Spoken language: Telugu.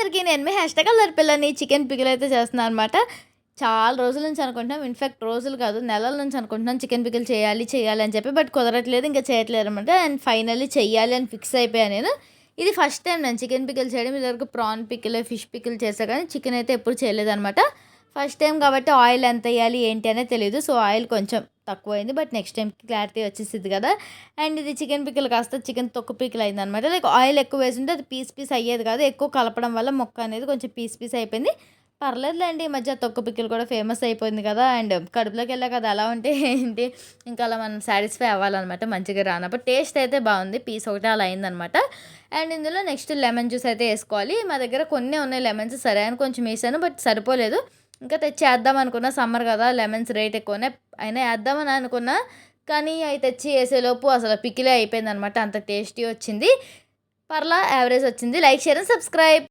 అందరికీ నేను మీ హ్యాష్‌టాగ్ అల్లరి పిల్లని చికెన్ పికిల్ అయితే చేస్తున్నాను అనమాట. చాలా రోజుల నుంచి అనుకుంటున్నాం. ఇన్‌ఫాక్ట్ రోజులు కాదు నెలల నుంచి అనుకుంటున్నాం చికెన్ పికిల్ చేయాలి, చేయాలి అని చెప్పి. బట్ కుదరట్లేదు. ఇంకా చేయట్లేదు అనమాట. అండ్ ఫైనల్లీ చెయ్యాలి అని ఫిక్స్ అయిపోయా నేను. ఇది ఫస్ట్ టైం నేను చికెన్ పికిల్ చేయడం. ఇదివరకు ప్రాన్ పికిల్, ఫిష్ పికిల్ చేశా కానీ చికెన్ అయితే ఎప్పుడు చేయలేదనమాట. ఫస్ట్ టైం కాబట్టి ఆయిల్ ఎంత ఎయ్యాలి ఏంటి అనేది తెలీదు. సో, ఆయిల్ కొంచెం తక్కువైంది. బట్ నెక్స్ట్ టైంకి క్లారిటీ వచ్చేసిద్ది కదా! అండ్ ఇది చికెన్ పికిల్ కాస్త చికెన్ తొక్కు పికిల్ అయిందనమాట. లైక్ ఆయిల్ ఎక్కువ వేసుంటే అది పీస్ పీస్ అయ్యేది కాదు. ఎక్కువ కలపడం వల్ల ముక్క అనేది కొంచెం పీస్ పీస్ అయిపోయింది. పర్లేదులేండి. ఈ మధ్య తొక్కు పికిల్ కూడా ఫేమస్ అయిపోయింది కదా! అండ్ కడుపులోకెళ్ళాక అది అలా ఉంటే ఏంటి ఇంకా అలా మనం సాటిస్ఫై అవ్వాలనమాట మంచిగా రానప్పుడు. టేస్ట్ అయితే బాగుంది. పీస్ ఒకటే అలా అయిందనమాట. అండ్ ఇందులో నెక్స్ట్ లెమన్ జ్యూస్ అయితే ఏసుకోవాలి. మా దగ్గర కొన్నే ఉన్నాయి లెమన్స్. సరే అని కొంచెం ఏసాను. బట్ సరిపోలేదు. ఇంకా తెచ్చి ఏద్దాం అనుకున్నా. సమ్మర్ కదా! లెమన్స్ రేట్ ఎక్కువనే. అయినా ఏద్దామని అనుకున్నా. కానీ అయి తెచ్చి ఏసేలోపు అసలు పికిలే అయిపోయిందనమాట. అంత టేస్టీ వచ్చింది. పర్లా యావరేజ్ వచ్చింది. Like, share and subscribe.